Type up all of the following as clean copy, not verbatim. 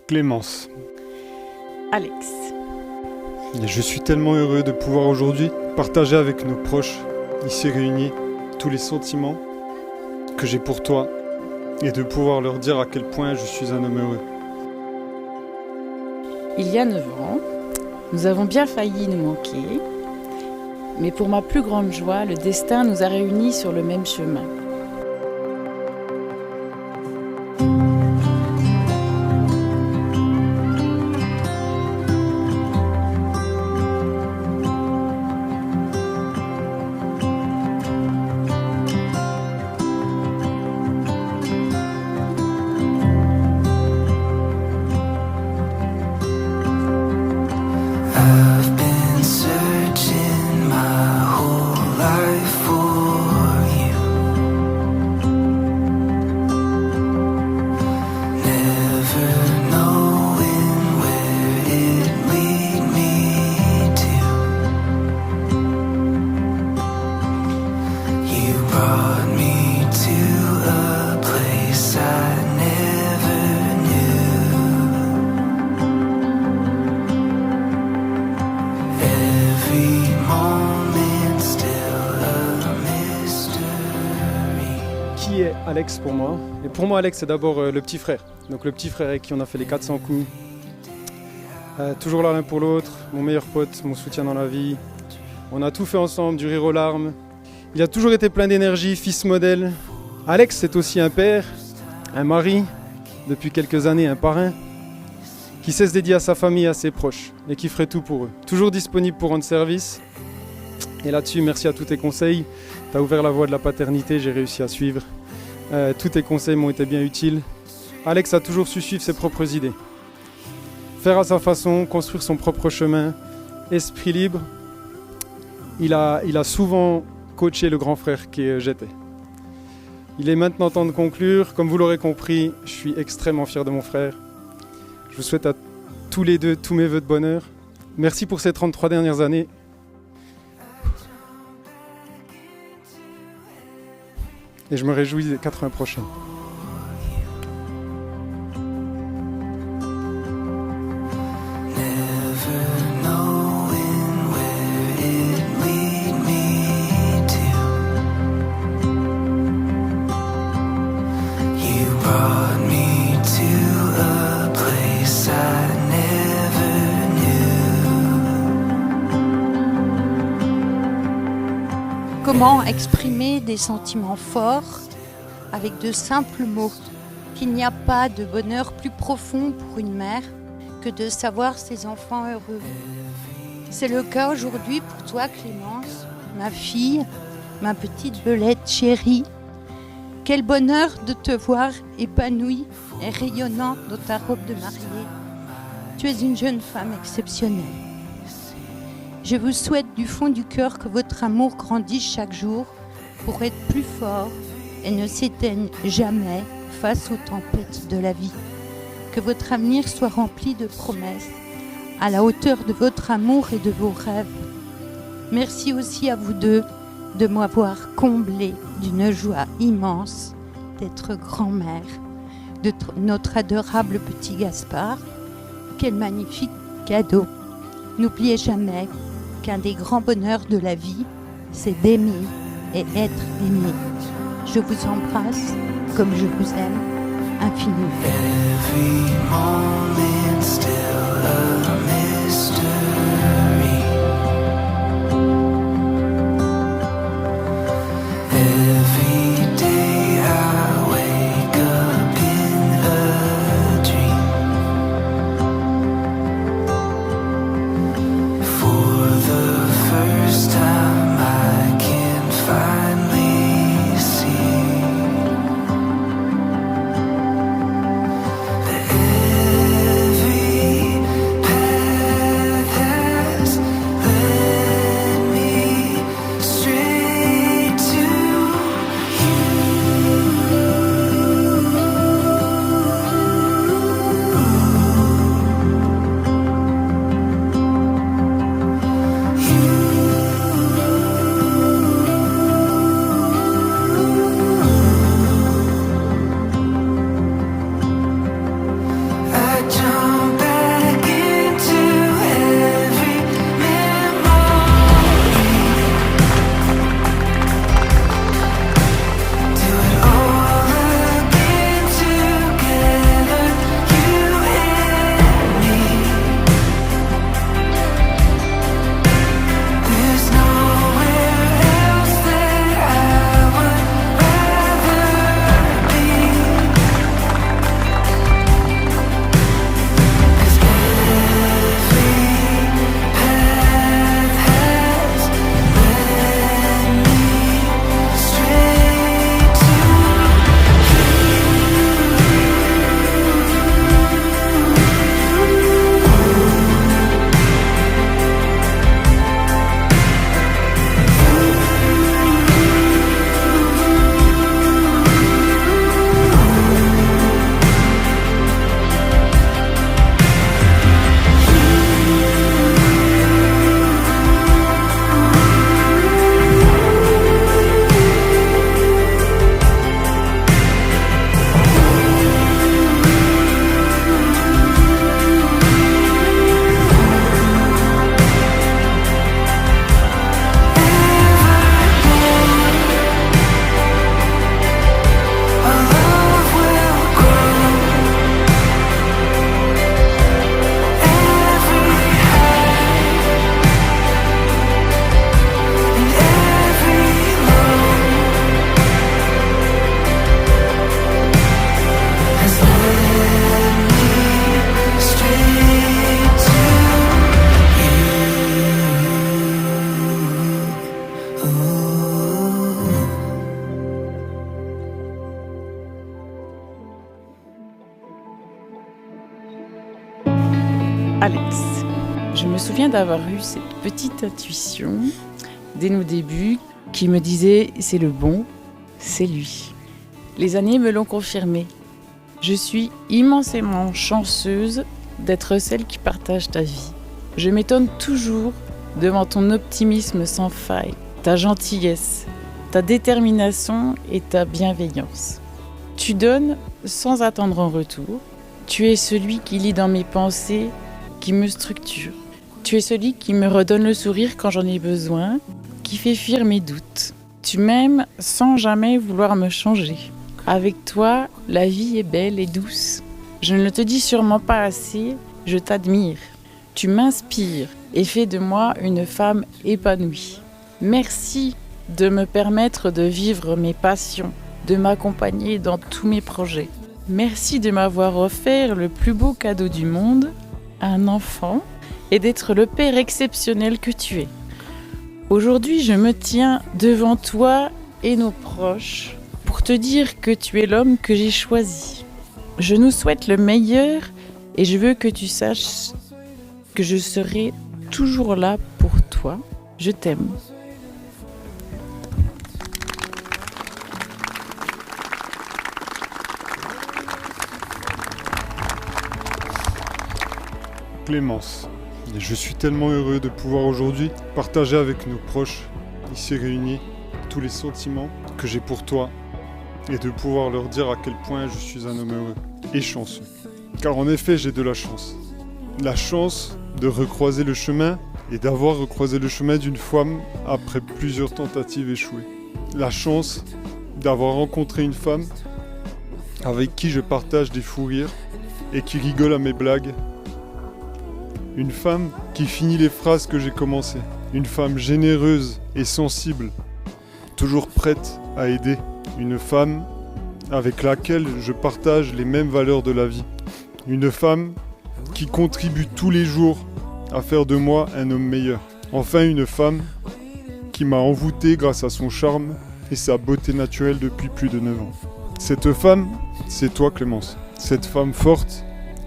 Clémence. Alex. Et je suis tellement heureux de pouvoir aujourd'hui partager avec nos proches, ici réunis, tous les sentiments que j'ai pour toi et de pouvoir leur dire à quel point je suis un homme heureux. Il y a 9 ans, nous avons bien failli nous manquer, mais pour ma plus grande joie, le destin nous a réunis sur le même chemin. I've been searching my whole life for you, never knowing where it'd lead me to. You brought me to a place I never knew. Every moment still a mystery. Qui est Alex pour moi? Et pour moi, Alex, c'est d'abord le petit frère. Donc le petit frère avec qui on a fait les 400 coups. Toujours là l'un pour l'autre, mon meilleur pote, mon soutien dans la vie. On a tout fait ensemble, du rire aux larmes. Il a toujours été plein d'énergie, fils modèle. Alex, c'est aussi un père, un mari, depuis quelques années un parrain, qui sait se dédier à sa famille et à ses proches, et qui ferait tout pour eux. Toujours disponible pour rendre service. Et là-dessus, merci à tous tes conseils. Tu as ouvert la voie de la paternité, j'ai réussi à suivre. Tous tes conseils m'ont été bien utiles. Alex a toujours su suivre ses propres idées. Faire à sa façon, construire son propre chemin, esprit libre. Il a souvent coaché le grand frère que j'étais. Il est maintenant temps de conclure. Comme vous l'aurez compris, je suis extrêmement fier de mon frère. Je vous souhaite à tous les deux tous mes vœux de bonheur. Merci pour ces 33 dernières années. Et je me réjouis des 80 prochaines. Never knowing where it'd lead me to. You brought me to a place I never knew. Comment exprimer des sentiments forts avec de simples mots? Qu'il n'y a pas de bonheur plus profond pour une mère que de savoir ses enfants heureux. C'est le cas aujourd'hui pour toi, Clémence, ma fille, ma petite belette chérie. Quel bonheur de te voir épanouie et rayonnante dans ta robe de mariée. Tu es une jeune femme exceptionnelle. Je vous souhaite du fond du cœur que votre amour grandisse chaque jour pour être plus fort et ne s'éteigne jamais face aux tempêtes de la vie. Que votre avenir soit rempli de promesses, à la hauteur de votre amour et de vos rêves. Merci aussi à vous deux de m'avoir comblé d'une joie immense d'être grand-mère de notre adorable petit Gaspard. Quel magnifique cadeau! N'oubliez jamais qu'un des grands bonheurs de la vie, c'est d'aimer et être aimé. Je vous embrasse comme je vous aime infiniment. Every moment still a mystery. Every day I wake up in a dream. For the first time I can finally see Alex. Je me souviens d'avoir eu cette petite intuition dès nos débuts qui me disait « c'est le bon, c'est lui ». Les années me l'ont confirmé. Je suis immensément chanceuse d'être celle qui partage ta vie. Je m'étonne toujours devant ton optimisme sans faille, ta gentillesse, ta détermination et ta bienveillance. Tu donnes sans attendre en retour. Tu es celui qui lit dans mes pensées, qui me structure. Tu es celui qui me redonne le sourire quand j'en ai besoin, qui fait fuir mes doutes. Tu m'aimes sans jamais vouloir me changer. Avec toi, la vie est belle et douce. Je ne le te dis sûrement pas assez, je t'admire. Tu m'inspires et fais de moi une femme épanouie. Merci de me permettre de vivre mes passions, de m'accompagner dans tous mes projets. Merci de m'avoir offert le plus beau cadeau du monde, un enfant, et d'être le père exceptionnel que tu es. Aujourd'hui, je me tiens devant toi et nos proches pour te dire que tu es l'homme que j'ai choisi. Je nous souhaite le meilleur et je veux que tu saches que je serai toujours là pour toi. Je t'aime. Clémence, et je suis tellement heureux de pouvoir aujourd'hui partager avec nos proches, ici réunis, tous les sentiments que j'ai pour toi et de pouvoir leur dire à quel point je suis un homme heureux et chanceux. Car en effet, j'ai de la chance. La chance de recroiser le chemin et d'avoir recroisé le chemin d'une femme après plusieurs tentatives échouées. La chance d'avoir rencontré une femme avec qui je partage des fous rires et qui rigole à mes blagues. Une femme qui finit les phrases que j'ai commencées. Une femme généreuse et sensible, toujours prête à aider. Une femme avec laquelle je partage les mêmes valeurs de la vie. Une femme qui contribue tous les jours à faire de moi un homme meilleur. Enfin, une femme qui m'a envoûté grâce à son charme et sa beauté naturelle depuis plus de 9 ans. Cette femme, c'est toi Clémence. Cette femme forte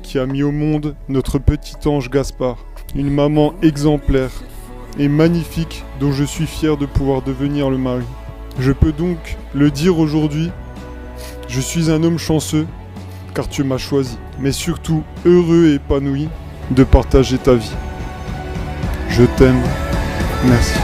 qui a mis au monde notre petit ange Gaspard. Une maman exemplaire et magnifique dont je suis fier de pouvoir devenir le mari. Je peux donc le dire aujourd'hui, je suis un homme chanceux car tu m'as choisi, mais surtout heureux et épanoui de partager ta vie. Je t'aime, merci.